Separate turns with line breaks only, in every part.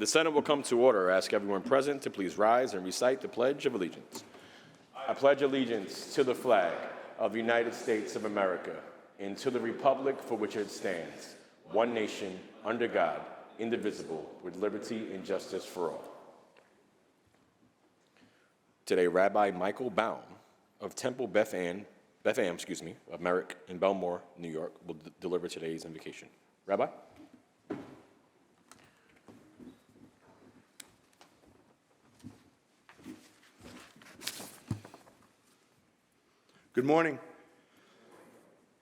The Senate will come to order. I ask everyone present to please rise and recite the Pledge of Allegiance. I pledge allegiance to the flag of the United States of America and to the republic for which it stands, one nation, under God, indivisible, with liberty and justice for all. Today, Rabbi Michael Baum of Temple Beth Am, of Merrick in Belmore, New York, will deliver today's invocation. Rabbi?
Good morning.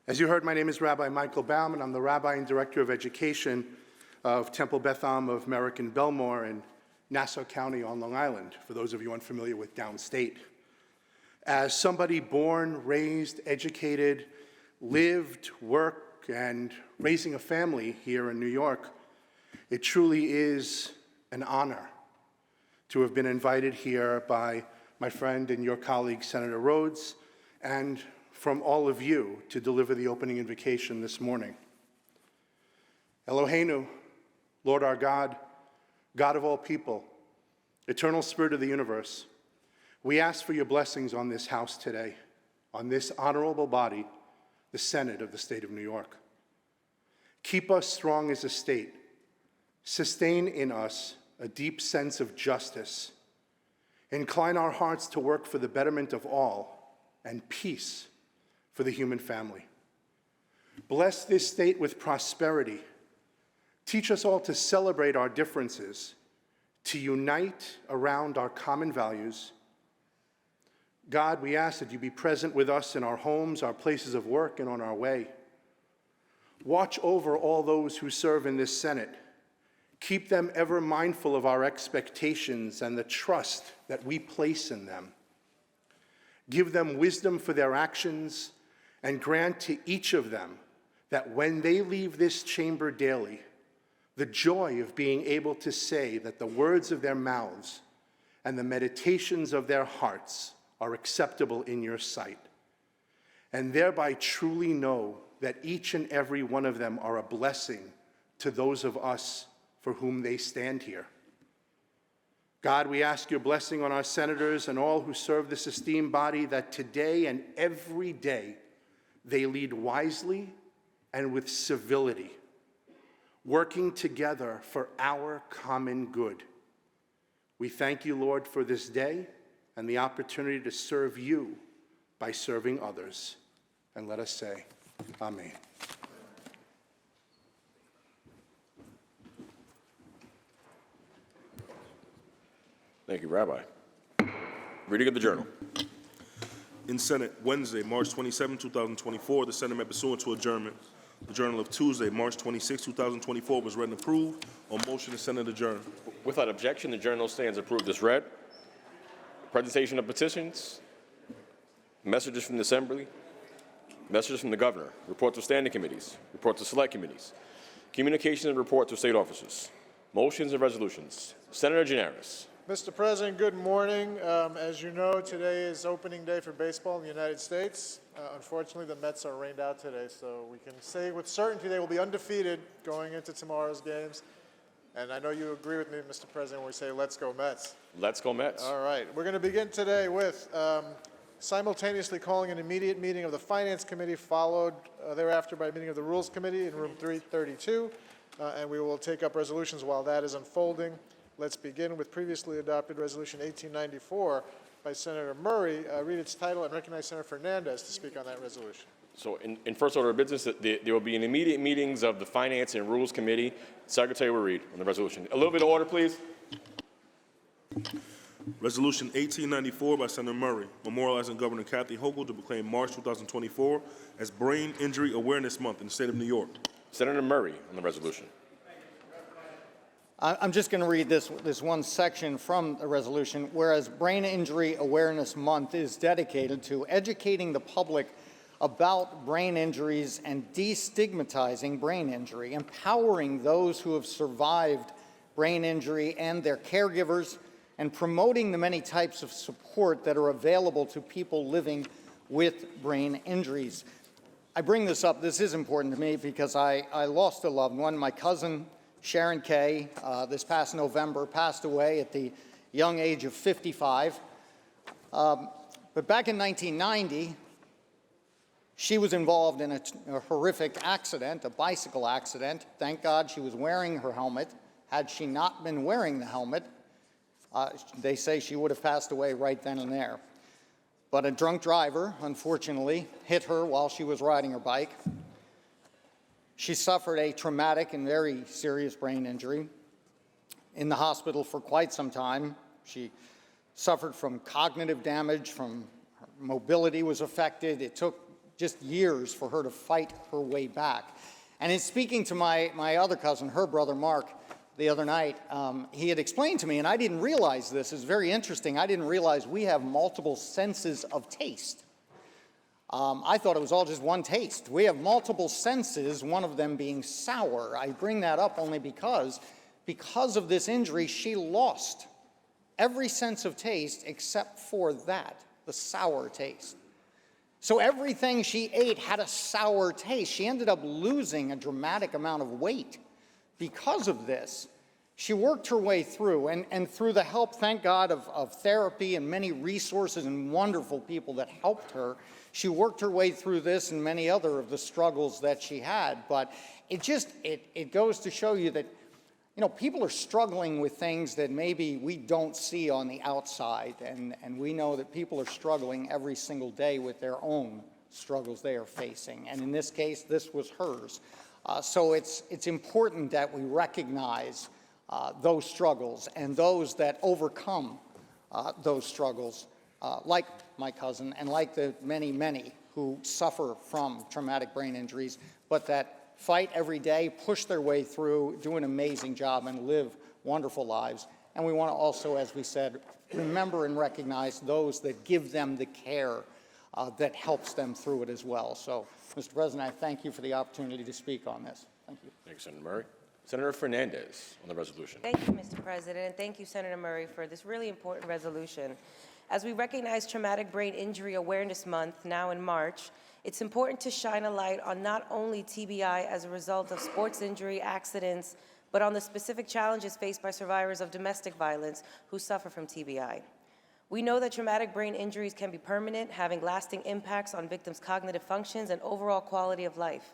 As you heard, my name is Rabbi Michael Baum, and I'm the Rabbi and Director of Education of Temple Beth Am of Merrick in Belmore in Nassau County on Long Island, for those of you unfamiliar with downstate. As somebody born, raised, educated, lived, worked, and raising a family here in New York, it truly is an honor to have been invited here by my friend and your colleague, Senator Rhodes, and from all of you to deliver the opening invocation this morning. Eloheinu, Lord our God, God of all people, eternal Spirit of the universe, we ask for your blessings on this house today, on this honorable body, the Senate of the state of New York. Keep us strong as a state. Sustain in us a deep sense of justice. Incline our hearts to work for the betterment of all and peace for the human family. Bless this state with prosperity. Teach us all to celebrate our differences, to unite around our common values. God, we ask that you be present with us in our homes, our places of work, and on our way. Watch over all those who serve in this Senate. Keep them ever mindful of our expectations and the trust that we place in them. Give them wisdom for their actions, and grant to each of them that when they leave this chamber daily, the joy of being able to say that the words of their mouths and the meditations of their hearts are acceptable in your sight, and thereby truly know that each and every one of them are a blessing to those of us for whom they stand here. God, we ask your blessing on our senators and all who serve this esteemed body, that today and every day they lead wisely and with civility, working together for our common good. We thank you, Lord, for this day and the opportunity to serve you by serving others. And let us say, Amen.
Thank you, Rabbi. Reading of the journal.
In Senate, Wednesday, March 27, 2024, the Senate met pursuant to adjournment. The Journal of Tuesday, March 26, 2024 was read and approved. On motion, the Senate adjourned.
Without objection, the journal stands approved as read. Presentation of petitions, messages from the Assembly, messages from the Governor, reports of standing committees, reports of select committees, communications and reports of state officers, motions and resolutions. Senator Gianaris.
Mr. President, good morning. As you know, today is opening day for baseball in the United States. Unfortunately, the Mets are rained out today, so we can say with certainty they will be undefeated going into tomorrow's games. And I know you agree with me, Mr. President, when we say let's go Mets.
Let's go Mets.
All right. We're going to begin today with simultaneously calling an immediate meeting of the Finance Committee, followed thereafter by a meeting of the Rules Committee in room 332. And we will take up resolutions while that is unfolding. Let's begin with previously adopted Resolution 1894 by Senator Murray. Read its title and recognize Senator Fernandez to speak on that resolution.
So in first order of business, there will be an immediate meetings of the Finance and Rules Committee. Secretary will read on the resolution. A little bit of order, please.
Resolution 1894 by Senator Murray, memorializing Governor Kathy Hochul to proclaim March 2024 as Brain Injury Awareness Month in the state of New York.
Senator Murray on the resolution.
I'm just going to read this one section from the resolution. Whereas Brain Injury Awareness Month is dedicated to educating the public about brain injuries and destigmatizing brain injury, empowering those who have survived brain injury and their caregivers, and promoting the many types of support that are available to people living with brain injuries. I bring this up, this is important to me because I lost a loved one. My cousin Sharon Kay, this past November, passed away at the young age of 55. But back in 1990, she was involved in a horrific accident, a bicycle accident. Thank God she was wearing her helmet. Had she not been wearing the helmet, they say she would have passed away right then and there. But a drunk driver, unfortunately, hit her while she was riding her bike. She suffered a traumatic and very serious brain injury. In the hospital for quite some time. She suffered from cognitive damage, from her mobility was affected. It took just years for her to fight her way back. And in speaking to my other cousin, her brother Mark, the other night, he had explained to me, and I didn't realize this, it's very interesting, I didn't realize we have multiple senses of taste. I thought it was all just one taste. We have multiple senses, one of them being sour. I bring that up only because of this injury, she lost every sense of taste except for that, the sour taste. So everything she ate had a sour taste. She ended up losing a dramatic amount of weight because of this. She worked her way through, and through the help, thank God, of therapy and many resources and wonderful people that helped her, she worked her way through this and many other of the struggles that she had. But it goes to show you that, you know, people are struggling with things that maybe we don't see on the outside, and we know that people are struggling every single day with their own struggles they are facing. And in this case, this was hers. So it's important that we recognize those struggles and those that overcome those struggles, like my cousin and like the many, many who suffer from traumatic brain injuries, but that fight every day, push their way through, do an amazing job, and live wonderful lives. And we want to also, as we said, remember and recognize those that give them the care that helps them through it as well. So, Mr. President, I thank you for the opportunity to speak on this. Thank you.
Thank you, Senator Murray. Senator Fernandez on the resolution.
Thank you, Mr. President, and thank you, Senator Murray, for this really important resolution. As we recognize Traumatic Brain Injury Awareness Month now in March, it's important to shine a light on not only TBI as a result of sports injury, accidents, but on the specific challenges faced by survivors of domestic violence who suffer from TBI. We know that traumatic brain injuries can be permanent, having lasting impacts on victims' cognitive functions and overall quality of life.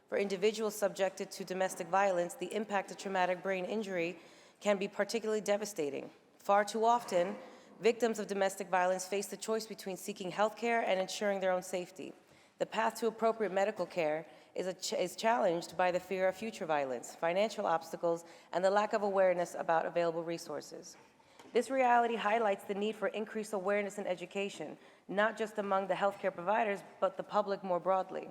For individuals subjected to domestic violence, the impact of traumatic brain injury can be particularly devastating. Far too often, victims of domestic violence face the choice between seeking health care and ensuring their own safety. The path to appropriate medical care is challenged by the fear of future violence, financial obstacles, and the lack of awareness about available resources. This reality highlights the need for increased awareness and education, not just among the healthcare providers, but the public more broadly.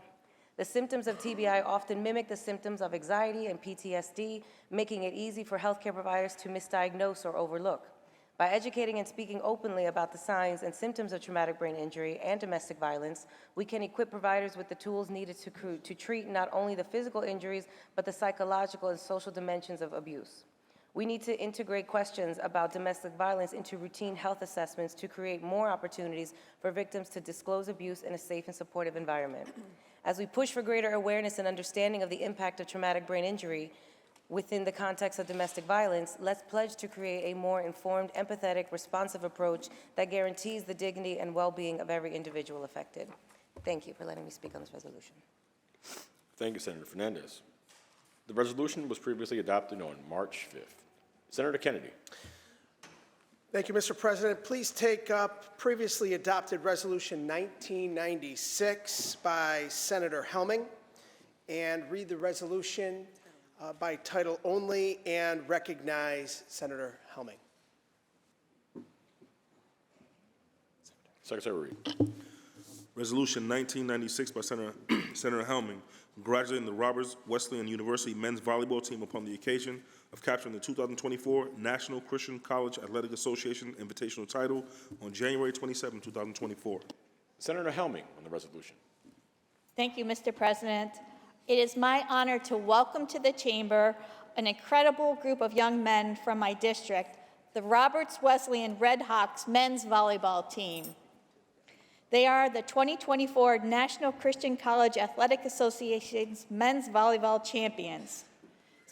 The symptoms of TBI often mimic the symptoms of anxiety and PTSD, making it easy for healthcare providers to misdiagnose or overlook. By educating and speaking openly about the signs and symptoms of traumatic brain injury and domestic violence, we can equip providers with the tools needed to treat not only the physical injuries, but the psychological and social dimensions of abuse. We need to integrate questions about domestic violence into routine health assessments to create more opportunities for victims to disclose abuse in a safe and supportive environment. As we push for greater awareness and understanding of the impact of traumatic brain injury within the context of domestic violence, let's pledge to create a more informed, empathetic, responsive approach that guarantees the dignity and well-being of every individual affected. Thank you for letting me speak on this resolution.
Thank you, Senator Fernandez. The resolution was previously adopted on March 5th. Senator Kennedy.
Thank you, Mr. President. Please take up previously adopted Resolution 1996 by Senator Helming and read the resolution by title only and recognize Senator Helming.
Secretary Reed.
Resolution 1996 by Senator Helming, congratulating the Roberts Wesleyan University men's volleyball team upon the occasion of capturing the 2024 National Christian College Athletic Association Invitational title on January 27, 2024.
Senator Helming on the resolution.
Thank you, Mr. President. It is my honor to welcome to the chamber an incredible group of young men from my district, the Roberts Wesleyan Red Hawks men's volleyball team. They are the 2024 National Christian College Athletic Association's men's volleyball champions.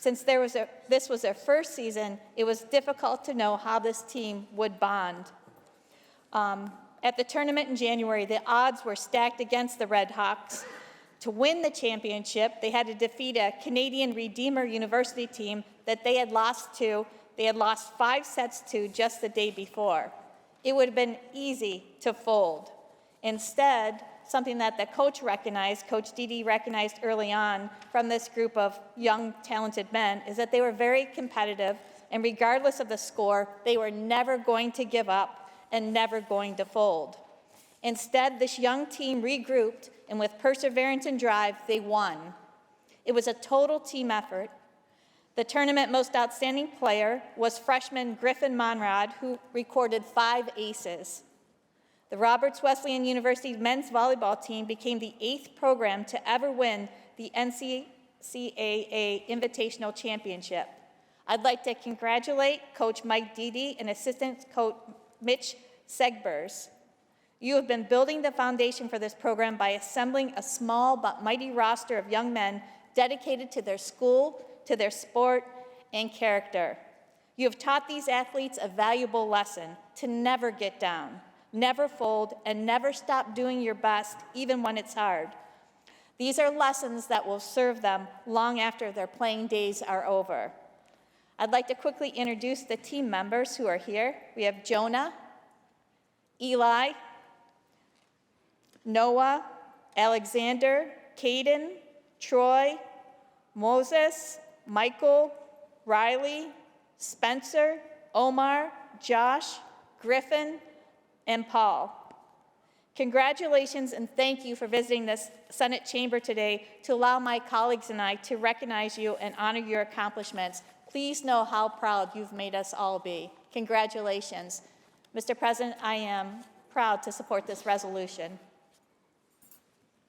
Since this was their first season, it was difficult to know how this team would bond. At the tournament in January, the odds were stacked against the Red Hawks. To win the championship, they had to defeat a Canadian Redeemer University team that they had lost 5 sets to just the day before. It would have been easy to fold. Instead, something that the coach recognized, Coach Didi recognized early on from this group of young, talented men, is that they were very competitive, and regardless of the score, they were never going to give up and never going to fold. Instead, this young team regrouped, and with perseverance and drive, they won. It was a total team effort. The tournament most outstanding player was freshman Griffin Monrod, who recorded 5 aces. The Roberts Wesleyan University men's volleyball team became the 8th program to ever win the NCCAA Invitational Championship. I'd like to congratulate Coach Mike Didi and assistant coach Mitch Segbers. You have been building the foundation for this program by assembling a small but mighty roster of young men dedicated to their school, to their sport, and character. You have taught these athletes a valuable lesson: to never get down, never fold, and never stop doing your best, even when it's hard. These are lessons that will serve them long after their playing days are over. I'd like to quickly introduce the team members who are here. We have Jonah, Eli, Noah, Alexander, Caden, Troy, Moses, Michael, Riley, Spencer, Omar, Josh, Griffin, and Paul. Congratulations and thank you for visiting this Senate chamber today to allow my colleagues and I to recognize you and honor your accomplishments. Please know how proud you've made us all be. Congratulations. Mr. President, I am proud to support this resolution.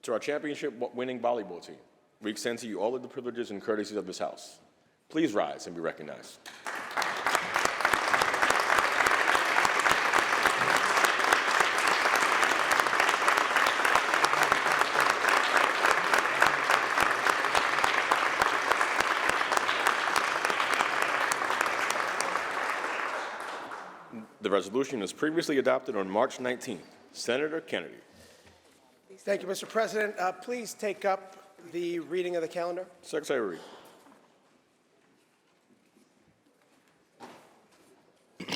To our championship-winning volleyball team, we extend to you all of the privileges and courtesies of this House. Please rise and be recognized. The resolution was previously adopted on March 19th. Senator Kennedy.
Thank you, Mr. President. Please take up the reading of the calendar.
Secretary Reed.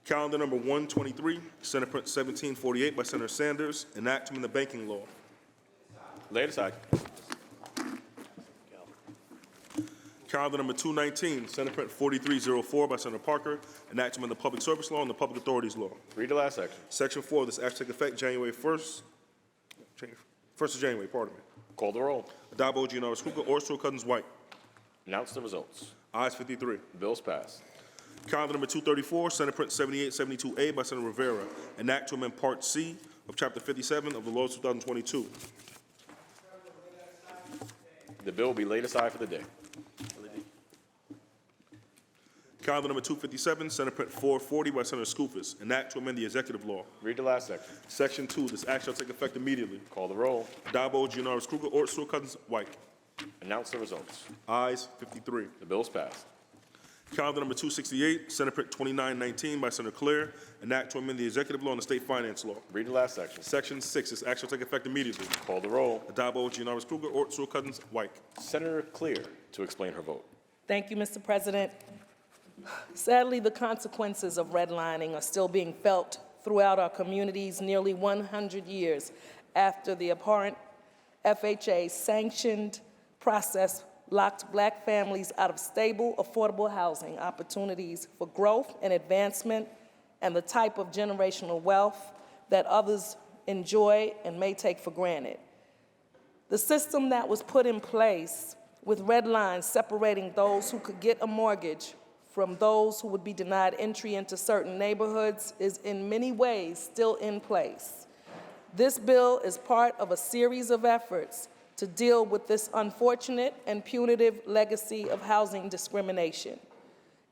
Calendar number 123, Senate Print 1748 by Senator Sanders, enactment of the banking law.
Lay it aside.
Calendar number 219, Senate Print 4304 by Senator Parker, enactment of the public service law and the public authorities law.
Read the last section.
Section 4 of this act take effect January 1st of January, pardon me.
Call the roll.
Adabo, Giannaris Kruger, Orso, Cousins, White.
Announce the results.
Ayes 53.
The bill's passed.
Calendar number 234, Senate Print 7872A by Senator Rivera, enact to amend Part C of Chapter 57 of the law of 2022.
The bill will be laid aside for the day.
Calendar number 257, Senate Print 440 by Senator Skoufis, enact to amend the executive law.
Read the last section.
Section 2, this act shall take effect immediately.
Call the roll.
Dabo, Giannaris Kruger, Orso, Cousins, White.
Announce the results.
Ayes 53.
The bill's passed.
Calendar number 268, Senate Print 2919 by Senator Claire, enact to amend the executive law and the state finance law.
Read the last section.
Section 6, this act shall take effect immediately.
Call the roll.
Dabo, Giannaris Kruger, Orso, Cousins, White.
Senator Clear to explain her vote.
Thank you, Mr. President. Sadly, the consequences of redlining are still being felt throughout our communities nearly 100 years after the abhorrent FHA-sanctioned process locked Black families out of stable, affordable housing opportunities for growth and advancement and the type of generational wealth that others enjoy and may take for granted. The system that was put in place with red lines separating those who could get a mortgage from those who would be denied entry into certain neighborhoods is in many ways still in place. This bill is part of a series of efforts to deal with this unfortunate and punitive legacy of housing discrimination.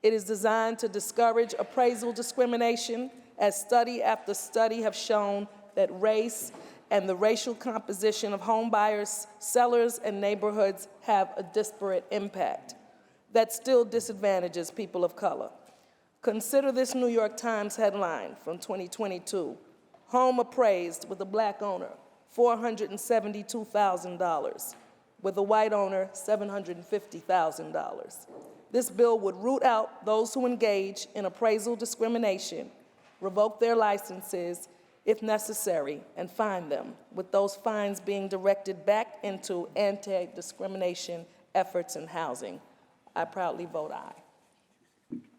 It is designed to discourage appraisal discrimination, as study after study have shown that race and the racial composition of home buyers, sellers, and neighborhoods have a disparate impact. that still disadvantages people of color. Consider this New York Times headline from 2022. Home appraised with a black owner, $472,000. With a white owner, $750,000. This bill would root out those who engage in appraisal discrimination, revoke their licenses if necessary, and fine them, with those fines being directed back into anti-discrimination efforts in housing. I proudly vote aye.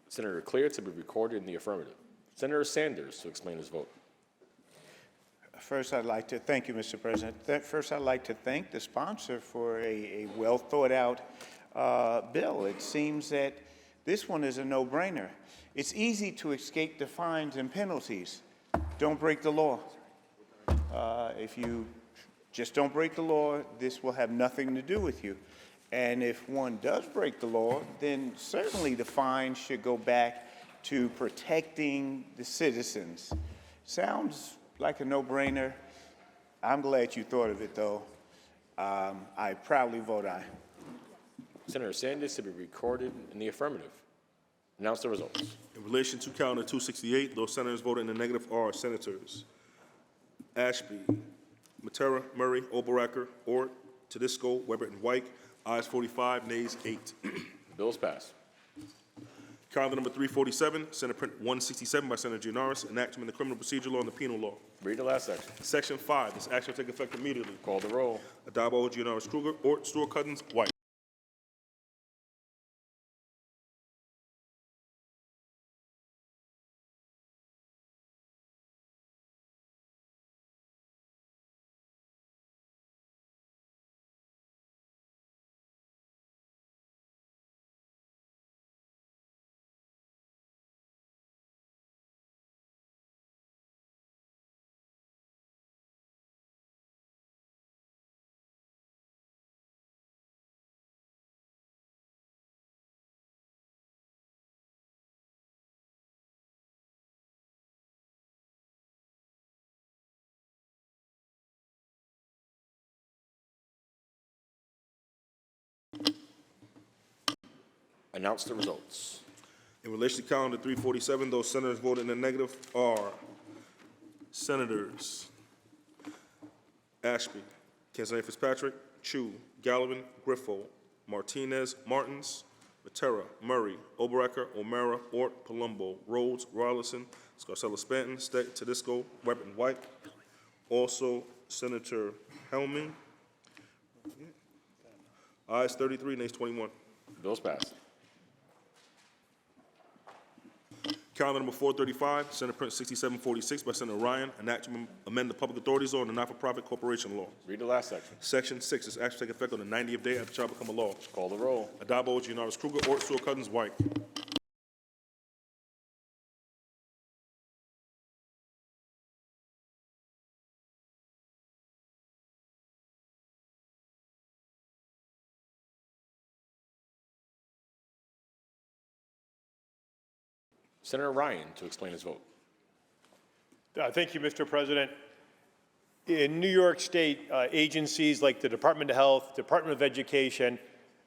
Senator Clear to be recorded in the affirmative. Senator Sanders to explain his vote.
First, I'd like to thank you, Mr. President. First, I'd like to thank the sponsor for a well-thought-out bill. It seems that this one is a no-brainer. It's easy to escape the fines and penalties. Don't break the law. If you just don't break the law, this will have nothing to do with you. And if one does break the law, then certainly the fine should go back to protecting the citizens. Sounds like a no-brainer. I'm glad you thought of it, though. I proudly vote aye.
Senator Sanders to be recorded in the affirmative. Announce the results.
In relation to calendar 268, those senators voting in the negative are Senators Ashby, Matera, Murray, Oberacker, Ort, Tedisco, Weber, and White. Ayes 45, nays 8.
Bill is passed.
Calendar number 347, Senate Print 167 by Senator Gianaris, enactment in the criminal procedure law and the penal law.
Read the last section.
Section 5, this action will take effect immediately.
Call the roll.
Adabo, Gianaris, Kruger, Ort, Stewart-Cousins, White.
Announce the results.
In relation to calendar 347, those senators voting in the negative are Senators Ashby, Kenzani Fitzpatrick, Chu, Gallivan, Griffo, Martinez, Martins, Matera, Murray, Oberacker, O'Mara, Ort, Palumbo, Rhodes, Rollinson, Scarcella Stanton, Steck, Tedisco, Webb, and White. Also, Senator Helming. Ayes 33, nays 21.
Bill's passed.
Calendar number 435, Senate Print 6746 by Senator Ryan, enact to amend the Public Authorities Law and the Not-for-Profit Corporation Law.
Read the last section.
Section 6, this act shall take effect on the 90th day after the child become a law.
Call the roll.
Adabo, Gianaris, Kruger, Ort, Stewart-Cousins, White.
Senator Ryan to explain his vote.
Thank you, Mr. President. In New York State, agencies like the Department of Health, Department of Education,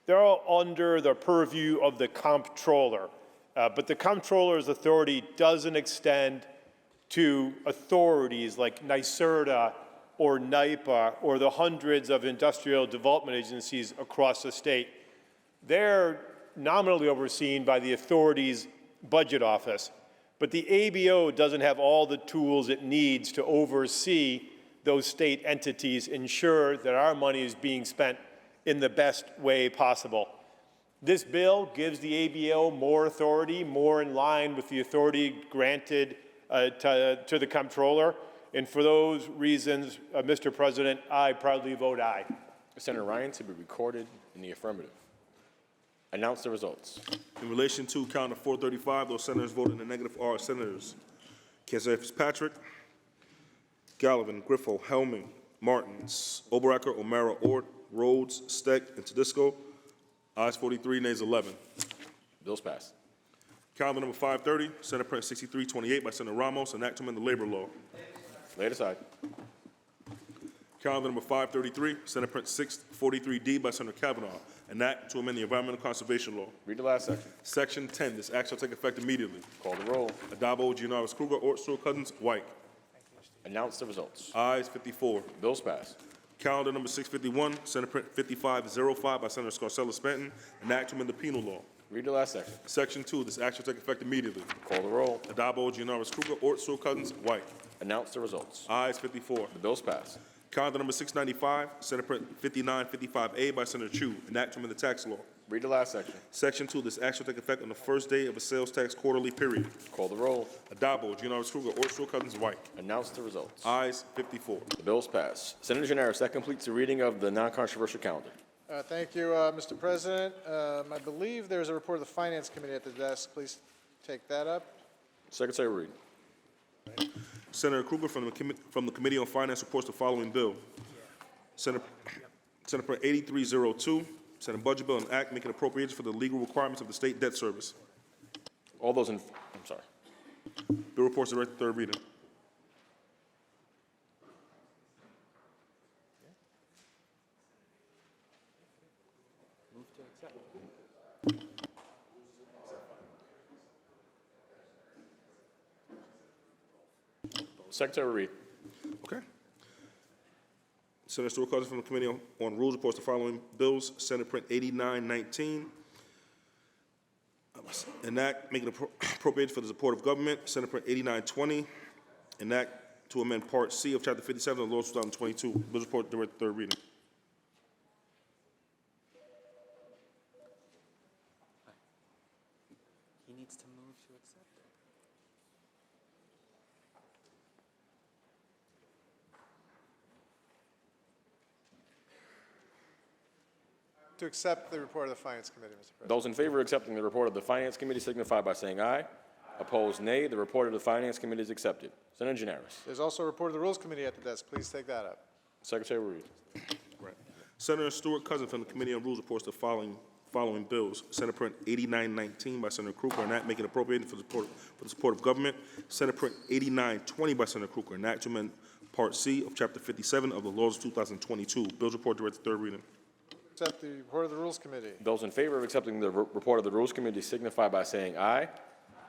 they're all under the purview of the comptroller. But the comptroller's authority doesn't extend to authorities like NYSERDA or NYPA or the hundreds of industrial development agencies across the state. They're nominally overseen by the authority's budget office, but the ABO doesn't have all the tools it needs to oversee those state entities, ensure that our money is being spent in the best way possible. This bill gives the ABO more authority, more in line with the authority granted to the comptroller, and for those reasons, Mr. President, I proudly vote aye.
Senator Ryan to be recorded in the affirmative. Announce the results.
In relation to calendar 435, those senators voting in the negative are Senators Kenzani Fitzpatrick, Gallivan, Griffo, Helming, Martins, Oberacker, O'Mara, Ort, Rhodes, Steck, and Tedisco. Ayes 43, nays 11.
Bill's passed.
Calendar number 530, Senate Print 6328 by Senator Ramos, enactment of the labor law.
Lay it aside.
Calendar number 533, Senate Print 643D by Senator Kavanaugh, an act to amend the Environmental Conservation Law.
Read the last section.
Section 10, this act shall take effect immediately.
Call the roll.
Adabo, Giannaris Kruger, Ort, Stewart Cousins, White.
Announce the results.
Ayes 54.
Bills passed.
Calendar number 651, Senate Print 5505 by Senator Scarcella Stanton, an act to amend the penal law.
Read the last section.
Section 2, this act shall take effect immediately.
Call the roll.
Adabo, Giannaris Kruger, Ort, Stewart Cousins, White.
Announce the results.
Ayes 54.
The bills passed.
Calendar number 695, Senate Print 5955A by Senator Chu, an act to amend the tax law.
Read the last section.
Section 2, this act shall take effect on the first day of a sales tax quarterly period.
Call the roll.
Adabo, Giannaris Kruger, Ort, Stewart Cousins, White.
Announce the results.
Ayes 54.
The bills pass. Senator Gianaris, that completes the reading of the non-controversial calendar.
Thank you, Mr. President. I believe there's a report of the Finance Committee at the desk. Please take that up.
Secretary Reed.
Senator Kruger from the Committee on Finance reports the following bill. Senate Print 8302, Senate Budget Bill and Act making appropriations for the legal requirements of the State Debt Service.
All those in, I'm sorry.
Bill reports the third reading.
Secretary Reed.
Okay. Senator Stewart Cousins from the Committee on Rules reports the following bills. Senate Print 8919, an act making appropriations for the support of government. Senate Print 8920, an act to amend Part C of Chapter 57 of the law of 2022. Bills report the third reading.
He needs to move to accept it.
To accept the report of the Finance Committee, Mr. President.
Those in favor of accepting the report of the Finance Committee signify by saying aye. Opposed, nay. The report of the Finance Committee is accepted. Senator Gianaris.
There's also a report of the Rules Committee at the desk. Please take that up.
Secretary Reed.
Right. Senator Stewart Cousins from the Committee on Rules reports the following bills. Senate Print 8919 by Senator Kruger, an act making appropriations for the support of government. Senate Print 8920 by Senator Kruger, an act to amend Part C of Chapter 57 of the laws of 2022. Bills report the third reading.
Accept the report of the Rules Committee.
Those in favor of accepting the report of the Rules Committee signify by saying aye.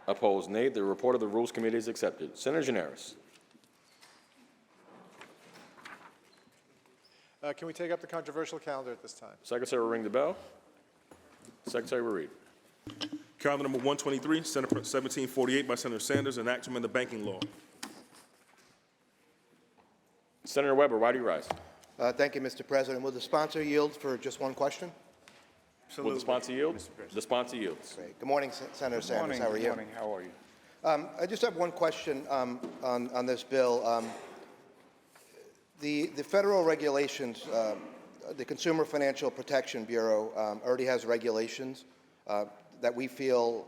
Opposed, nay. The report of the Rules Committee is accepted. Senator Gianaris.
Can we take up the controversial calendar at this time?
Secretary will ring the bell. Secretary will read.
Calendar number 123, Senate Print 1748 by Senator Sanders, an act to amend the banking law.
Senator Weber, why do you rise?
Thank you, Mr. President. Will the sponsor yield for just one question?
Will the sponsor yield? The sponsor yields.
Great. Good morning, Senator Sanders. How are you?
Good morning. How are you?
I just have one question on this bill. The federal regulations, the Consumer Financial Protection Bureau already has regulations that we feel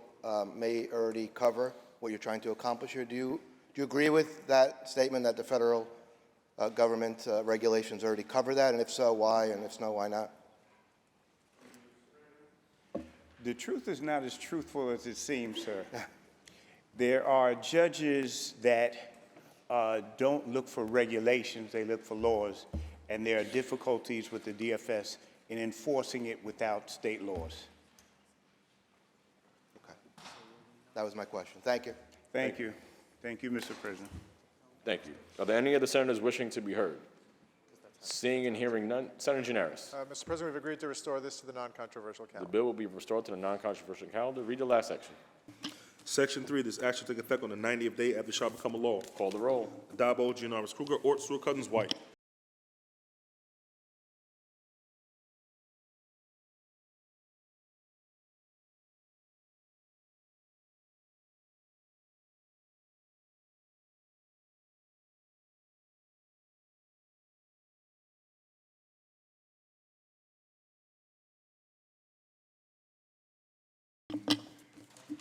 may already cover what you're trying to accomplish here. Do you agree with that statement that the federal government regulations already cover that? And if so, why? And if no, why not?
The truth is not as truthful as it seems, sir. There are judges that don't look for regulations, they look for laws, and there are difficulties with the DFS in enforcing it without state laws.
Okay. That was my question. Thank you.
Thank you. Thank you, Mr. President.
Thank you. Are there any other senators wishing to be heard? Seeing and hearing none. Senator Gianaris.
Mr. President, we've agreed to restore this to the non-controversial
The
calendar.
bill will be restored to the non-controversial calendar. Read the last section.
Section 3, this act shall take effect on the 90th day after it shall become a law.
Call the roll.
Adabo, Giannaris Kruger, Ort, Stewart Cousins, White.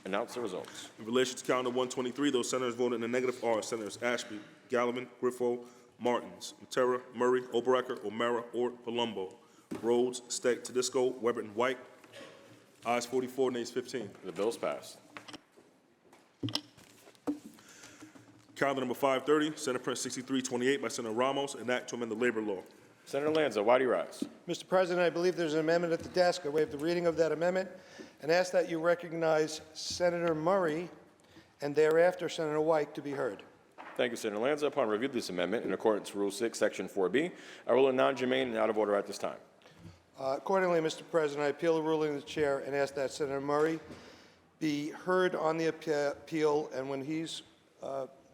Announce the results.
In relation to calendar 123, those senators voted in the negative are Senators Ashby, Gallivan, Griffo, Martins, Matera, Murray, Oberacker, O'Mara, Ort, Palumbo, Rhodes, Steck, Tedisco, Weber, and White. Ayes 44, nays 15.
The bill's passed.
Calendar number 530, Senate Press 6328 by Senator Ramos, an act to amend the labor law.
Senator Lanza, why do you rise?
Mr. President, I believe there's an amendment at the desk. I waive the reading of that amendment and ask that you recognize Senator Murray and thereafter Senator White to be heard.
Thank you, Senator Lanza. Upon review of this amendment, in accordance with Rule 6, Section 4B, I rule it non-germane and out of order at this time.
Accordingly, Mr. President, I appeal the ruling of the chair and ask that Senator Murray be heard on the appeal, and when he's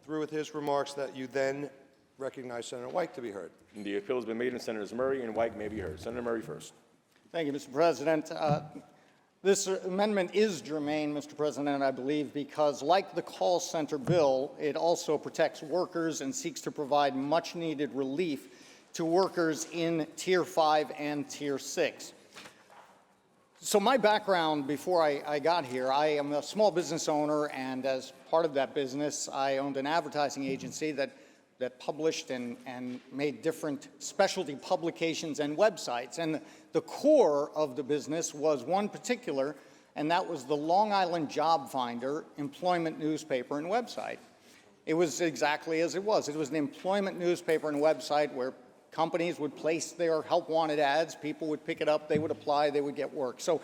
through with his remarks, that you then recognize Senator White to be heard.
The appeal has been made, and Senators Murray and White may be heard. Senator Murray first.
Thank you, Mr. President. This amendment is germane, Mr. President, I believe, because like the call center bill, it also protects workers and seeks to provide much-needed relief to workers in Tier 5 and Tier 6. So my background before I got here, I am a small business owner, and as part of that business, I owned an advertising agency that published and made different specialty publications and websites. And the core of the business was one particular, and that was the Long Island Job Finder employment newspaper and website. It was exactly as it was. It was an employment newspaper and website where companies would place their help wanted ads, people would pick it up, they would apply, they would get work. So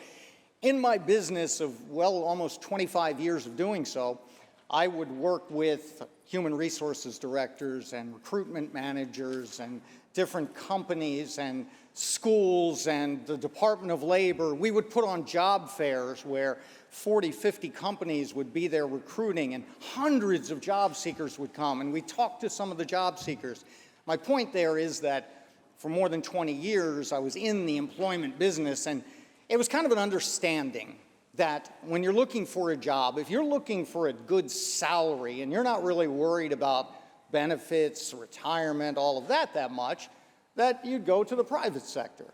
in my business of, well, almost 25 years of doing so, I would work with human resources directors and recruitment managers and different companies and schools and the Department of Labor. We would put on job fairs where 40, 50 companies would be there recruiting, and hundreds of job seekers would come, and we talked to some of the job seekers. My point there is that for more than 20 years, I was in the employment business, and it was kind of an understanding that when you're looking for a job, if you're looking for a good salary and you're not really worried about benefits, retirement, all of that much, that you'd go to the private sector.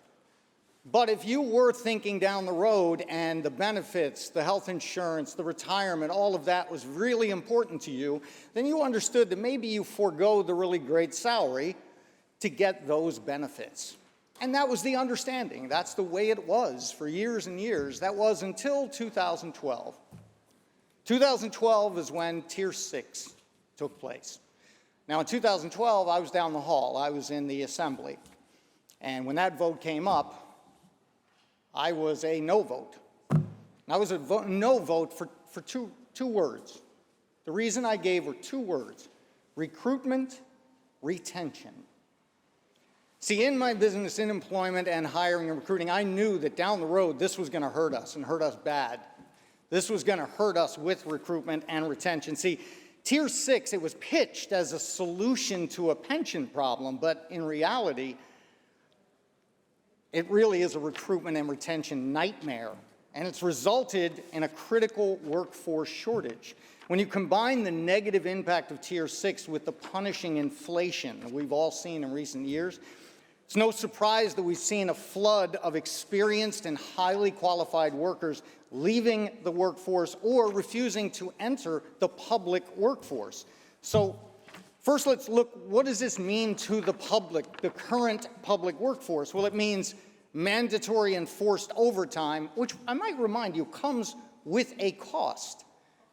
But if you were thinking down the road and the benefits, the health insurance, the retirement, all of that was really important to you, then you understood that maybe you forego the really great salary to get those benefits. And that was the understanding. That's the way it was for years and years. That was until 2012. 2012 is when Tier 6 took place. Now, in 2012, I was down the hall. I was in the assembly. And when that vote came up, I was a no vote. I was a no vote for two words. The reason I gave were two words: recruitment, retention. See, in my business, in employment and hiring and recruiting, I knew that down the road this was going to hurt us and hurt us bad. This was going to hurt us with recruitment and retention. See, Tier 6, it was pitched as a solution to a pension problem, but in reality, it really is a recruitment and retention nightmare, and it's resulted in a critical workforce shortage. When you combine the negative impact of Tier 6 with the punishing inflation that we've all seen in recent years, it's no surprise that we've seen a flood of experienced and highly qualified workers leaving the workforce or refusing to enter the public workforce. So first, let's look, what does this mean to the public, the current public workforce? Well, it means mandatory enforced overtime, which I might remind you comes with a cost.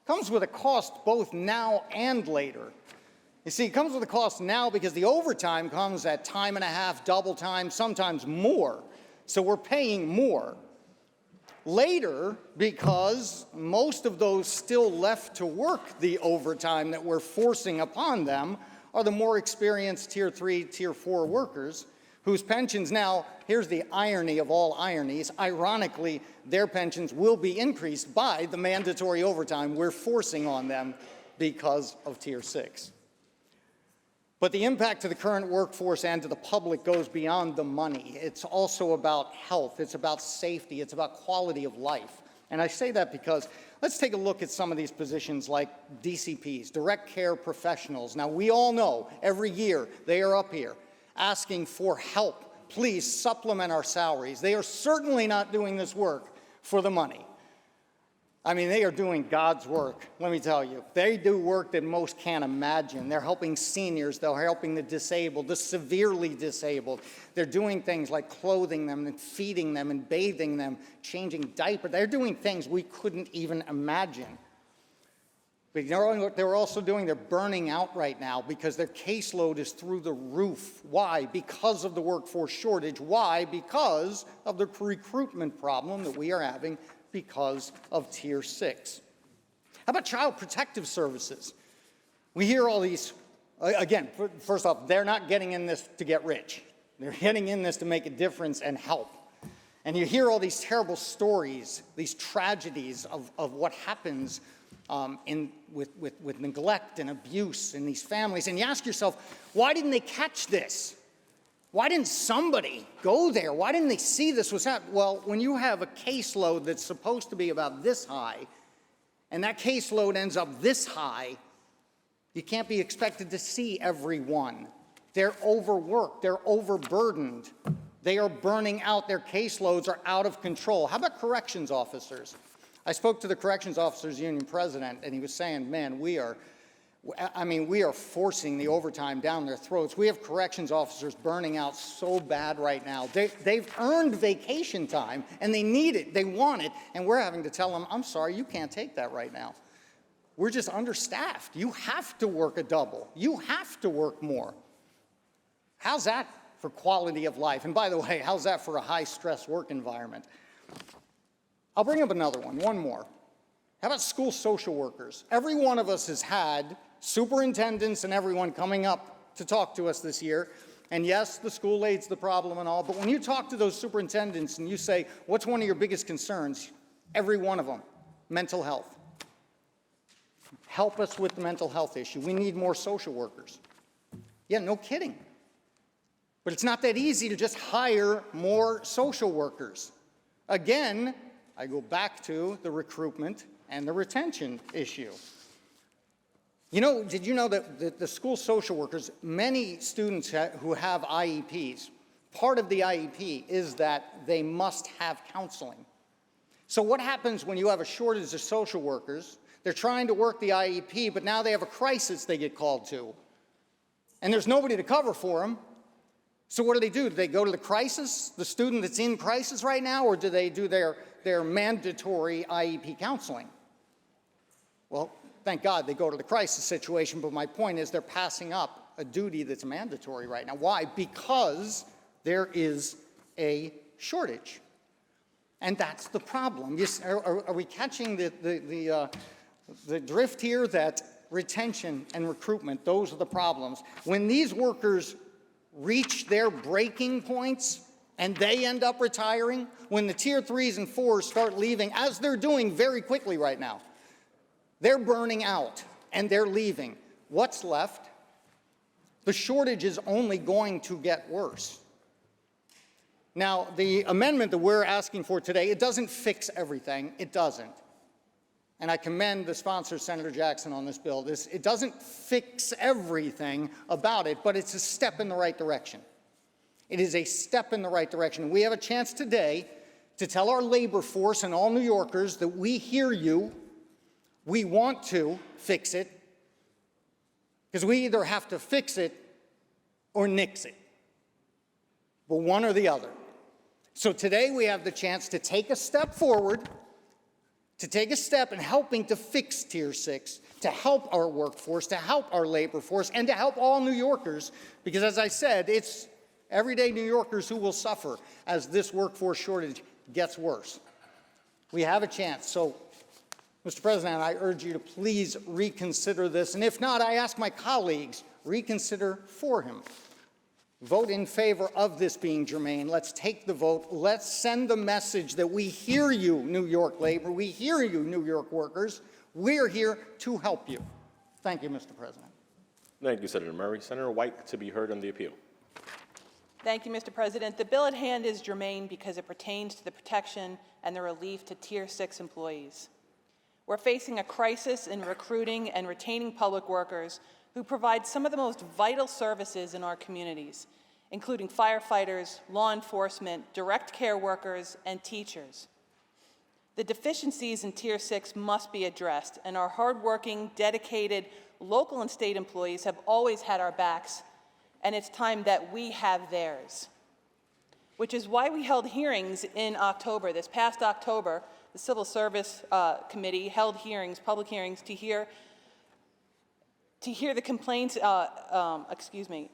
Comes with a cost both now and later. You see, it comes with a cost now because the overtime comes at time and a half, double time, sometimes more. So we're paying more. Later, because most of those still left to work the overtime that we're forcing upon them are the more experienced Tier 3, Tier 4 workers whose pensions now, here's the irony of all ironies, ironically, their pensions will be increased by the mandatory overtime we're forcing on them because of Tier 6. But the impact to the current workforce and to the public goes beyond the money. It's also about health, it's about safety, it's about quality of life. And I say that because let's take a look at some of these positions like DCPs, direct care professionals. Now, we all know every year they are up here asking for help. Please supplement our salaries. They are certainly not doing this work for the money. I mean, they are doing God's work, let me tell you. They do work that most can't imagine. They're helping seniors, they're helping the disabled, the severely disabled. They're doing things like clothing them and feeding them and bathing them, changing diapers. They're doing things we couldn't even imagine. But they're also doing, they're burning out right now because their caseload is through the roof. Why? Because of the workforce shortage. Why? Because of the recruitment problem that we are having because of Tier 6. How about Child Protective Services? We hear all these, again, first off, they're not getting in this to get rich. They're getting in this to make a difference and help. And you hear all these terrible stories, these tragedies of what happens with neglect and abuse in these families. And you ask yourself, why didn't they catch this? Why didn't somebody go there? Why didn't they see this was happening? Well, when you have a caseload that's supposed to be about this high, and that caseload ends up this high, you can't be expected to see everyone. They're overworked, they're overburdened, they are burning out, their caseloads are out of control. How about corrections officers? I spoke to the Corrections Officers Union president, and he was saying, man, we are forcing the overtime down their throats. We have corrections officers burning out so bad right now. They've earned vacation time, and they need it, they want it, and we're having to tell them, I'm sorry, you can't take that right now. We're just understaffed. You have to work a double. You have to work more. How's that for quality of life? And by the way, how's that for a high-stress work environment? I'll bring up another one more. How about school social workers? Every one of us has had superintendents and everyone coming up to talk to us this year. And yes, the school aid's the problem and all, but when you talk to those superintendents and you say, what's one of your biggest concerns? Every one of them, mental health. Help us with the mental health issue. We need more social workers. Yeah, no kidding. But it's not that easy to just hire more social workers. Again, I go back to the recruitment and the retention issue. You know, did you know that the school social workers, many students who have IEPs, part of the IEP is that they must have counseling. So what happens when you have a shortage of social workers? They're trying to work the IEP, but now they have a crisis they get called to. And there's nobody to cover for them. So what do? Do they go to the crisis, the student that's in crisis right now, or do they do their mandatory IEP counseling? Well, thank God they go to the crisis situation, but my point is they're passing up a duty that's mandatory right now. Why? Because there is a shortage. And that's the problem. Are we catching the drift here that retention and recruitment, those are the problems? When these workers reach their breaking points and they end up retiring, when the Tier 3s and 4s start leaving, as they're doing very quickly right now, they're burning out and they're leaving. What's left? The shortage is only going to get worse. Now, the amendment that we're asking for today, it doesn't fix everything. It doesn't. And I commend the sponsor, Senator Jackson, on this bill. It doesn't fix everything about it, but it's a step in the right direction. It is a step in the right direction. We have a chance today to tell our labor force and all New Yorkers that we hear you, we want to fix it, because we either have to fix it or nix it, but one or the other. So today we have the chance to take a step forward, to take a step in helping to fix Tier 6, to help our workforce, to help our labor force, and to help all New Yorkers, because as I said, it's everyday New Yorkers who will suffer as this workforce shortage gets worse. We have a chance. So, Mr. President, I urge you to please reconsider this, and if not, I ask my colleagues, reconsider for him. Vote in favor of this being germane. Let's take the vote. Let's send the message that we hear you, New York labor. We hear you, New York workers. We're here to help you. Thank you, Mr. President.
Thank you, Senator Murray. Senator White to be heard on the appeal.
Thank you, Mr. President. The bill at hand is germane because it pertains to the protection and the relief to Tier 6 employees. We're facing a crisis in recruiting and retaining public workers who provide some of the most vital services in our communities, including firefighters, law enforcement, direct care workers, and teachers. The deficiencies in Tier 6 must be addressed, and our hardworking, dedicated local and state employees have always had our backs, and it's time that we have theirs. Which is why we held hearings in October. This past October, the Civil Service Committee held hearings, public hearings, to hear to hear the complaints,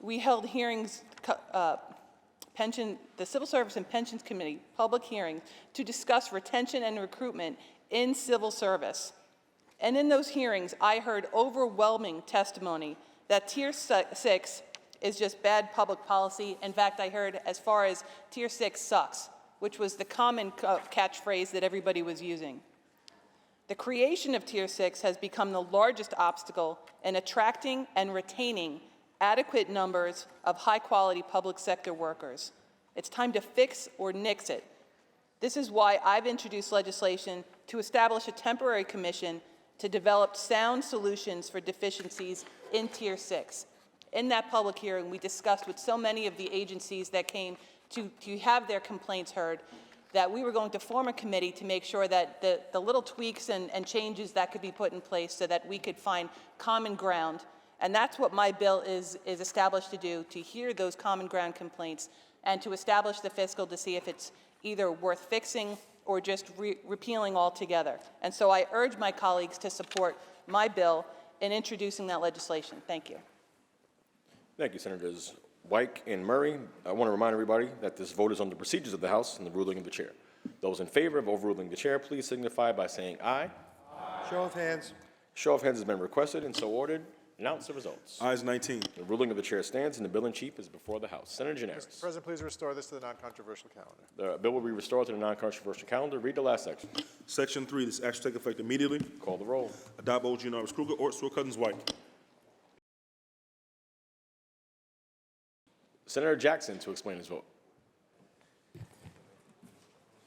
we held hearings, the Civil Service and Pensions Committee, public hearings, to discuss retention and recruitment in civil service. And in those hearings, I heard overwhelming testimony that Tier 6 is just bad public policy. In fact, I heard as far as Tier 6 sucks, which was the common catchphrase that everybody was using. The creation of Tier 6 has become the largest obstacle in attracting and retaining adequate numbers of high-quality public sector workers. It's time to fix or nix it. This is why I've introduced legislation to establish a temporary commission to develop sound solutions for deficiencies in Tier 6. In that public hearing, we discussed with so many of the agencies that came to have their complaints heard that we were going to form a committee to make sure that the little tweaks and changes that could be put in place so that we could find common ground. And that's what my bill is established to do, to hear those common ground complaints and to establish the fiscal to see if it's either worth fixing or just repealing altogether. And so I urge my colleagues to support my bill in introducing that legislation. Thank you.
Thank you, Senators White and Murray. I want to remind everybody that this vote is on the procedures of the House and the ruling of the chair. Those in favor of overruling the chair, please signify by saying aye.
Aye. Show of hands.
Show of hands has been requested and so ordered. Announce the results.
Ayes 19.
The ruling of the chair stands and the bill in chief is before the House. Senator Gianaris.
Mr. President, please restore this to the non-controversial calendar.
The bill will be restored to the non-controversial calendar. Read the last section.
Section 3, this action take effect immediately.
Call the roll.
Addabbo, Gianaris, Kruger, Ort, Stewart, Cousins, White.
Senator Jackson to explain his vote.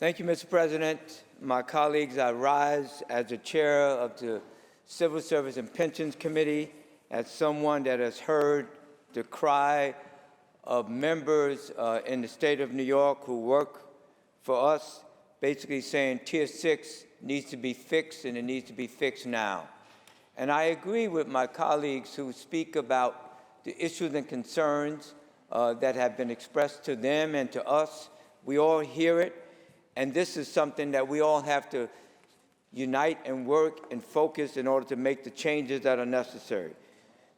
Thank you, Mr. President. My colleagues, I rise as the chair of the Civil Service and Pensions Committee, as someone that has heard the cry of members in the state of New York who work for us, basically saying Tier 6 needs to be fixed and it needs to be fixed now. And I agree with my colleagues who speak about the issues and concerns that have been expressed to them and to us. We all hear it, and this is something that we all have to unite and work and focus in order to make the changes that are necessary.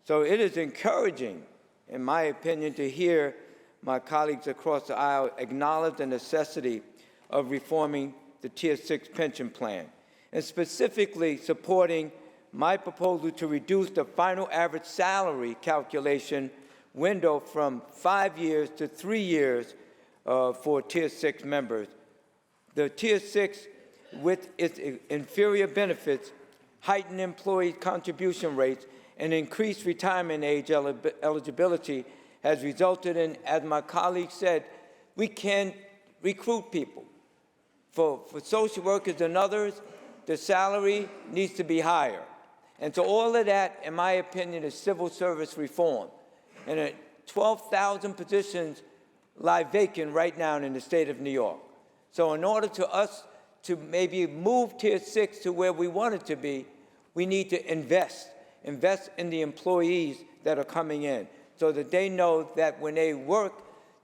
So it is encouraging, in my opinion, to hear my colleagues across the aisle acknowledge the necessity of reforming the Tier 6 pension plan, and specifically supporting my proposal to reduce the final average salary calculation window from 5 years to 3 years for Tier 6 members. The Tier 6, with its inferior benefits, heightened employee contribution rates, and increased retirement age eligibility, has resulted in, as my colleague said, we can recruit people. For social workers and others, the salary needs to be higher. And so all of that, in my opinion, is civil service reform. And 12,000 positions lie vacant right now in the state of New York. So in order to us to maybe move Tier 6 to where we want it to be, we need to invest in the employees that are coming in so that they know that when they work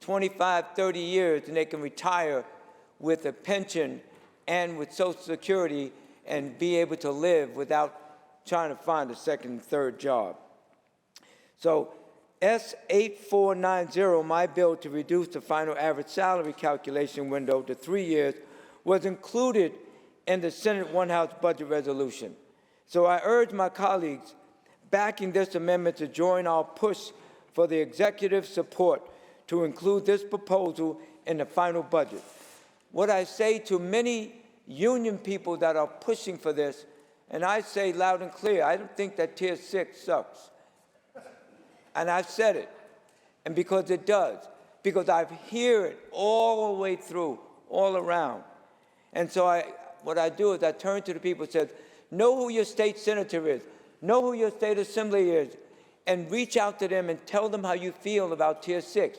25, 30 years, and they can retire with a pension and with Social Security and be able to live without trying to find a second and third job. So S8490, my bill to reduce the final average salary calculation window to 3 years, was included in the Senate One-House budget resolution. So I urge my colleagues backing this amendment to join our push for the executive support to include this proposal in the final budget. What I say to many union people that are pushing for this, and I say loud and clear, I don't think that Tier 6 sucks. And I've said it, and because it does, because I hear it all the way through, all around. And so what I do is I turn to the people and say, know who your state senator is, know who your state assembly is, and reach out to them and tell them how you feel about Tier 6.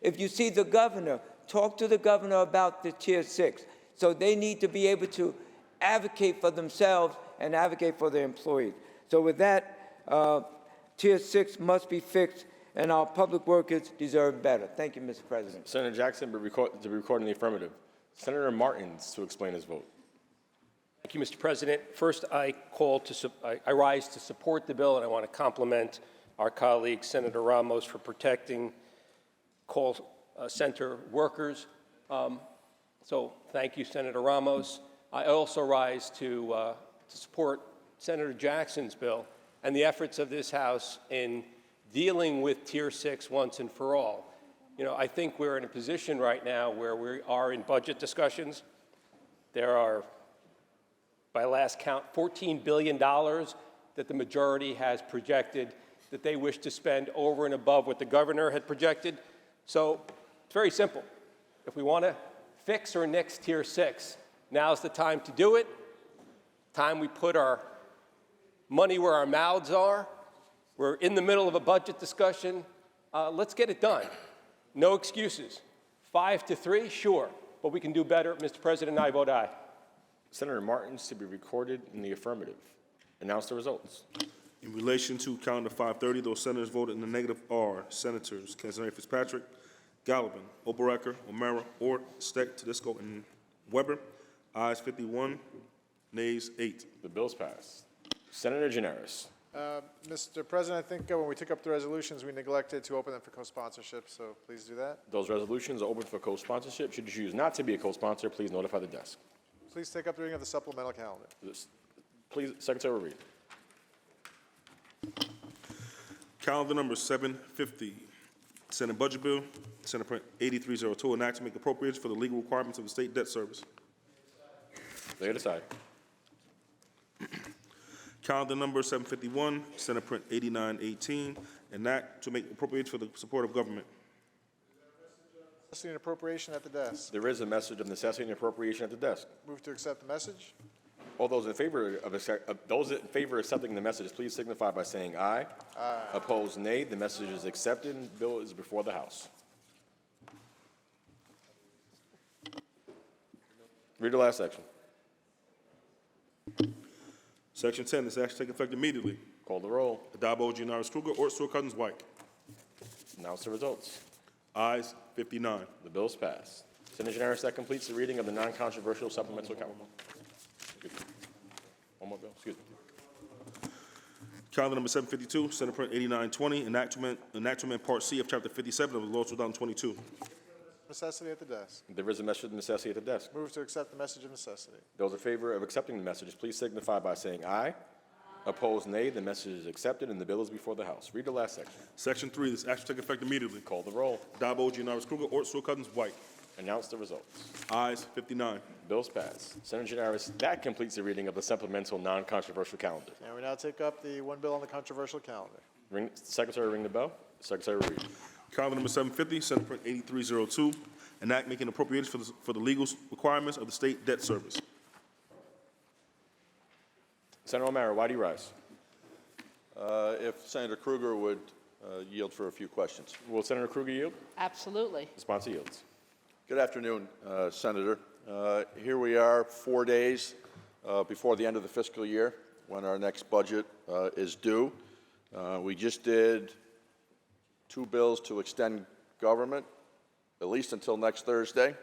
If you see the governor, talk to the governor about the Tier 6. So they need to be able to advocate for themselves and advocate for their employees. So with that, Tier 6 must be fixed, and our public workers deserve better. Thank you, Mr. President.
Senator Jackson to be recorded in the affirmative. Senator Martins to explain his vote.
Thank you, Mr. President. First, I rise to support the bill, and I want to compliment our colleague, Senator Ramos, for protecting call center workers. So thank you, Senator Ramos. I also rise to support Senator Jackson's bill and the efforts of this House in dealing with Tier 6 once and for all. You know, I think we're in a position right now where we are in budget discussions. There are, by last count, $14 billion that the majority has projected that they wish to spend over and above what the governor had projected. So it's very simple. If we want to fix or nix Tier 6, now's the time to do it. Time we put our money where our mouths are. We're in the middle of a budget discussion. Let's get it done. No excuses. 5-3, sure, but we can do better. Mr. President, I vote aye.
Senator Martins to be recorded in the affirmative. Announce the results.
In relation to calendar 530, those senators voted in the negative are Senators Canzoneri Fitzpatrick, Gallivan, Oberecker, O'Mara, Ort, Steck, Tedisco, and Weber. Ayes 51, nays 8.
The bill's passed. Senator Gianaris.
Mr. President, I think when we took up the resolutions, we neglected to open them for co-sponsorship, so please do that.
Those resolutions are open for co-sponsorship. Should you choose not to be a co-sponsor, please notify the desk.
Please take up the reading of the supplemental calendar.
Please, Secretary will read.
Calendar number 750, Senate Budget Bill, Senate Print 8302, an act to make appropriations for the legal requirements of the State Debt Service.
Lay it aside.
Calendar number 751, Senate Print 8918, an act to make appropriations for the support of government.
Necessity and appropriation at the desk.
There is a message of necessity and appropriation at the desk.
Move to accept the message.
All those in favor of accepting the message, please signify by saying aye. Aye. Opposed, nay. The message is accepted and the bill is before the House. Read the last section.
Section 10, this act take effect immediately.
Call the roll.
Addabbo, Gianaris Kruger, Ort, Stewart, Cousins, White.
Announce the results.
Ayes 59.
The bill's passed. Senator Gianaris, that completes the reading of the non-controversial supplemental calendar. One more bill, excuse me.
Calendar number 752, Senate Print 8920, enactment Part C of Chapter 57 of the Law 2022.
Necessity at the desk.
There is a message of necessity at the desk.
Move to accept the message of necessity.
Those in favor of accepting the messages, please signify by saying aye. Opposed, nay. The message is accepted and the bill is before the House. Read the last section.
Section 3, this act take effect immediately.
Call the roll.
Addabbo, Gianaris Kruger, Ort, Stewart, Cousins, White.
Announce the results.
Ayes 59.
Bills passed. Senator Gianaris, that completes the reading of the supplemental non-controversial calendar.
And we now take up the one bill on the controversial calendar.
Secretary, ring the bell. Secretary will read.
Calendar number 750, Senate Print 8302, an act making appropriations for the legal requirements of the State Debt Service.
Senator O'Mara, why do you rise?
If Senator Kruger would yield for a few questions.
Will Senator Kruger yield?
Absolutely.
The sponsor yields.
Good afternoon, Senator. Here we are 4 days before the end of the fiscal year when our next budget is due. We just did 2 bills to extend government, at least until next Thursday.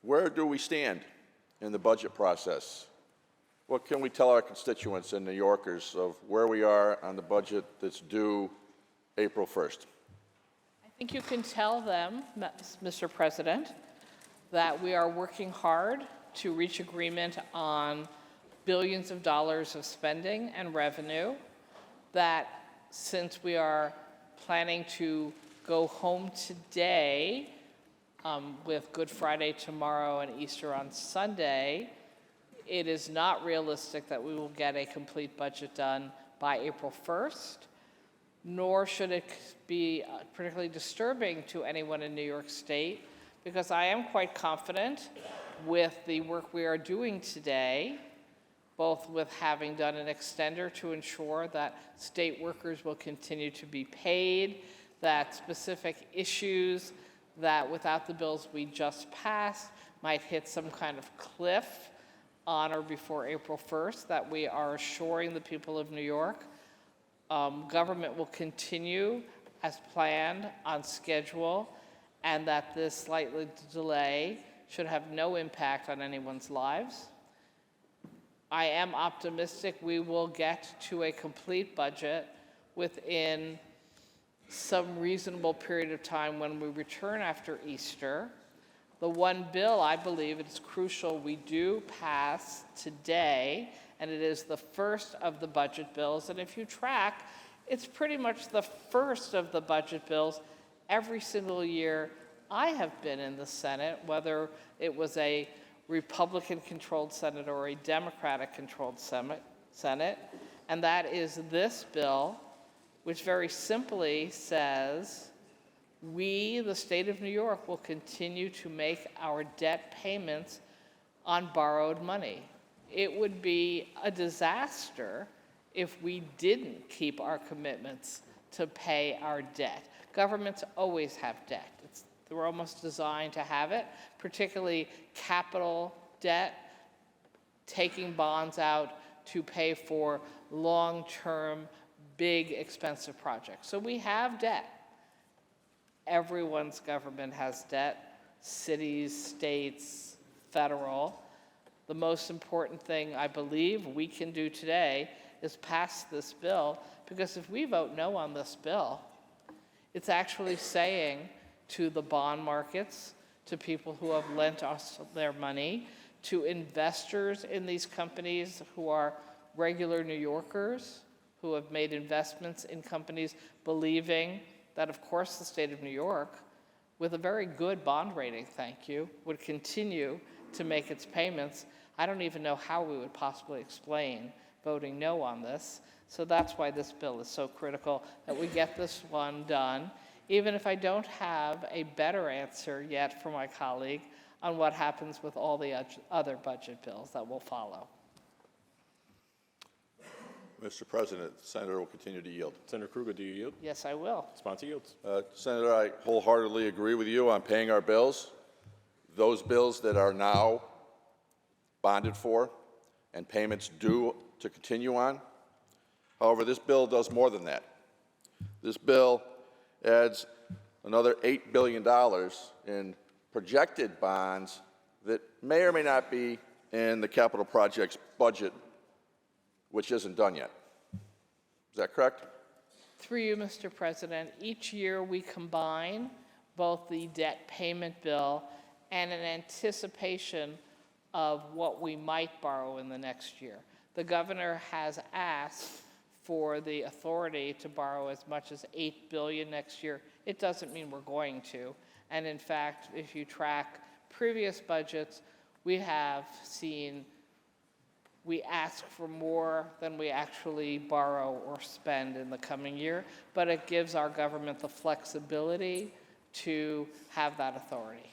Where do we stand in the budget process? What can we tell our constituents and New Yorkers of where we are on the budget that's due April 1st?
I think you can tell them, Mr. President, that we are working hard to reach agreement on billions of dollars of spending and revenue, that since we are planning to go home today with Good Friday tomorrow and Easter on Sunday, it is not realistic that we will get a complete budget done by April 1st, nor should it be particularly disturbing to anyone in New York State, because I am quite confident with the work we are doing today, both with having done an extender to ensure that state workers will continue to be paid, that specific issues that without the bills we just passed might hit some kind of cliff on or before April 1st, that we are assuring the people of New York government will continue as planned on schedule, and that this slight delay should have no impact on anyone's lives. I am optimistic we will get to a complete budget within some reasonable period of time when we return after Easter. The one bill I believe it is crucial we do pass today, and it is the first of the budget bills. And if you track, it's pretty much the first of the budget bills every single year I have been in the Senate, whether it was a Republican-controlled Senate or a Democratic-controlled Senate, and that is this bill, which very simply says, we, the state of New York, will continue to make our debt payments on borrowed money. It would be a disaster if we didn't keep our commitments to pay our debt. Governments always have debt. They're almost designed to have it, particularly capital debt, taking bonds out to pay for long-term, big, expensive projects. So we have debt. Everyone's government has debt, cities, states, federal. The most important thing I believe we can do today is pass this bill, because if we vote no on this bill, it's actually saying to the bond markets, to people who have lent us their money, to investors in these companies who are regular New Yorkers, who have made investments in companies believing that, of course, the state of New York, with a very good bond rating, thank you, would continue to make its payments. I don't even know how we would possibly explain voting no on this. So that's why this bill is so critical, that we get this one done, even if I don't have a better answer yet from my colleague on what happens with all the other budget bills that will follow.
Mr. President, the senator will continue to yield.
Senator Krueger, do you yield?
Yes, I will.
Sponsor yields.
Senator, I wholeheartedly agree with you on paying our bills. Those bills that are now bonded for and payments due to continue on. However, this bill does more than that. This bill adds another $8 billion in projected bonds that may or may not be in the capital projects budget, which isn't done yet. Is that correct?
Through you, Mr. President, each year we combine both the debt payment bill and an anticipation of what we might borrow in the next year. The governor has asked for the authority to borrow as much as $8 billion next year. It doesn't mean we're going to. And in fact, if you track previous budgets, we have seen we ask for more than we actually borrow or spend in the coming year, but it gives our government the flexibility to have that authority.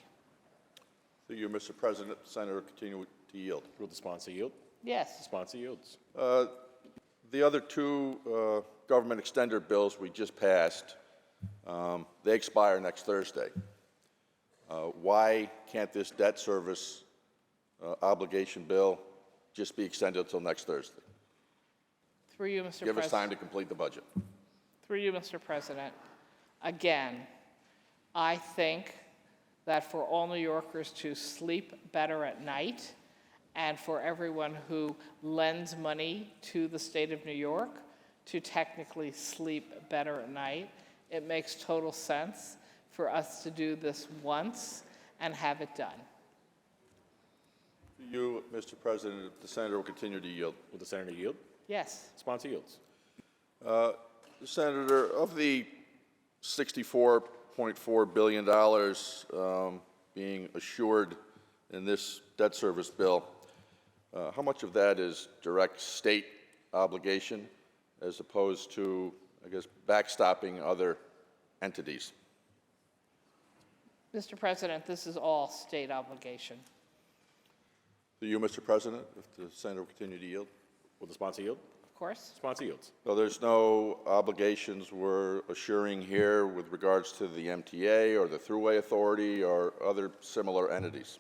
Through you, Mr. President, the senator will continue to yield.
Will the sponsor yield?
Yes.
The sponsor yields.
The other two government extender bills we just passed, they expire next Thursday. Why can't this debt service obligation bill just be extended until next Thursday?
Through you, Mr. President.
Give us time to complete the budget.
Through you, Mr. President. Again, I think that for all New Yorkers to sleep better at night, and for everyone who lends money to the state of New York to technically sleep better at night, it makes total sense for us to do this once and have it done.
You, Mr. President, the senator will continue to yield.
Will the senator yield?
Yes.
Sponsor yields.
Senator, of the $64.4 billion being assured in this debt service bill, how much of that is direct state obligation as opposed to, I guess, backstopping other entities?
Mr. President, this is all state obligation.
To you, Mr. President, if the senator will continue to yield.
Will the sponsor yield?
Of course.
Sponsor yields.
So there's no obligations we're assuring here with regards to the MTA or the Thruway Authority or other similar entities?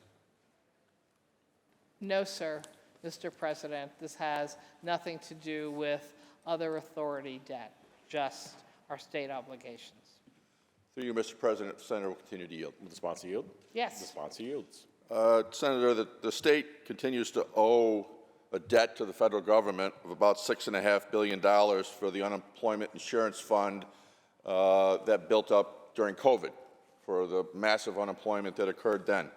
No, sir, Mr. President. This has nothing to do with other authority debt, just our state obligations.
Through you, Mr. President, the senator will continue to yield.
Will the sponsor yield?
Yes.
The sponsor yields.
Senator, the state continues to owe a debt to the federal government of about $6.5 billion for the unemployment insurance fund that built up during COVID for the massive unemployment that occurred then.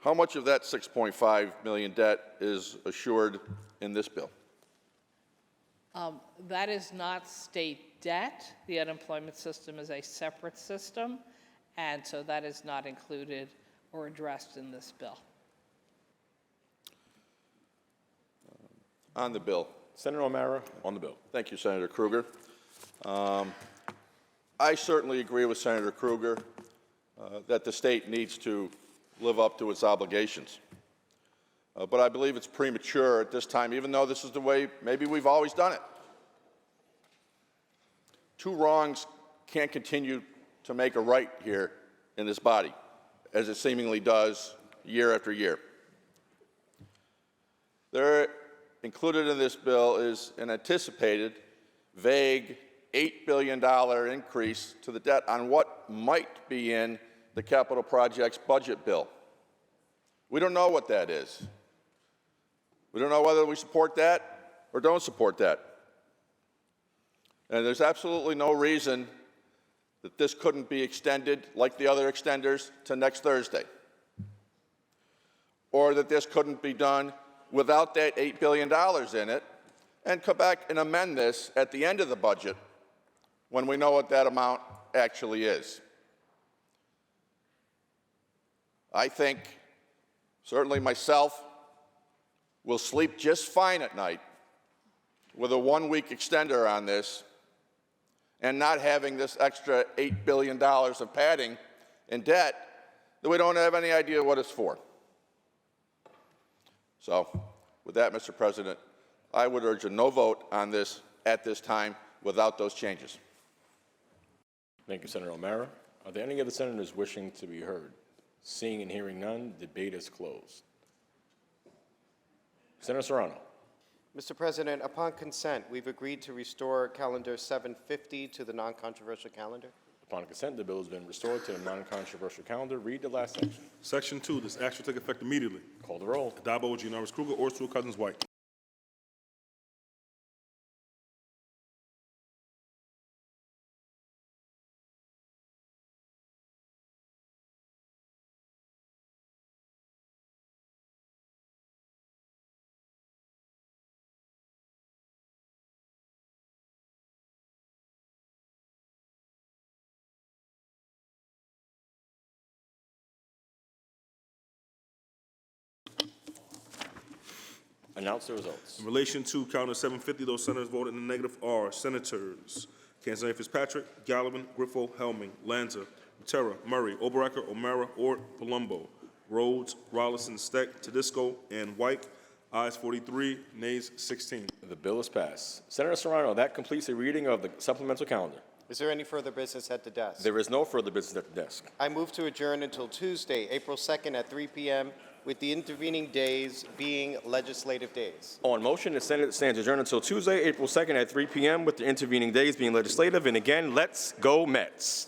How much of that $6.5 million debt is assured in this bill?
That is not state debt. The unemployment system is a separate system, and so that is not included or addressed in this bill.
On the bill.
Senator O'Mara, on the bill.
Thank you, Senator Kruger. I certainly agree with Senator Kruger that the state needs to live up to its obligations. But I believe it's premature at this time, even though this is the way maybe we've always done it. Two wrongs can't continue to make a right here in this body, as it seemingly does year after year. Included in this bill is an anticipated, vague $8 billion increase to the debt on what might be in the capital projects budget bill. We don't know what that is. We don't know whether we support that or don't support that. And there's absolutely no reason that this couldn't be extended, like the other extenders, to next Thursday. Or that this couldn't be done without that $8 billion in it, and come back and amend this at the end of the budget when we know what that amount actually is. I think, certainly myself, will sleep just fine at night with a one-week extender on this and not having this extra $8 billion of padding in debt that we don't have any idea what it's for. So, with that, Mr. President, I would urge a no vote on this at this time without those changes.
Thank you, Senator O'Mara. Are there any other senators wishing to be heard? Seeing and hearing none, debate is closed. Senator Serrano.
Mr. President, upon consent, we've agreed to restore calendar 750 to the non-controversial calendar.
Upon consent, the bill has been restored to the non-controversial calendar. Read the last section.
Section 2, this act shall take effect immediately.
Call the roll.
Addabbo, Giannaris Kruger, Orsuo, Cousins White.
Announce the results.
In relation to calendar 750, those senators voted in the negative are Senators Canzone Fitzpatrick, Gallivan, Griffo, Helming, Lanza, Butera, Murray, Oberacker, O'Mara, Ort, Palumbo, Rhodes, Rollison, Steck, Tedisco, and White. Ayes 43, nays 16.
The bill is passed. Senator Serrano, that completes the reading of the supplemental calendar.
Is there any further business at the desk?
There is no further business at the desk.
I move to adjourn until Tuesday, April 2nd at 3 p.m., with the intervening days being legislative days.
On motion, the Senate stands adjourned until Tuesday, April 2nd at 3 p.m., with the intervening days being legislative. And again, let's go Mets.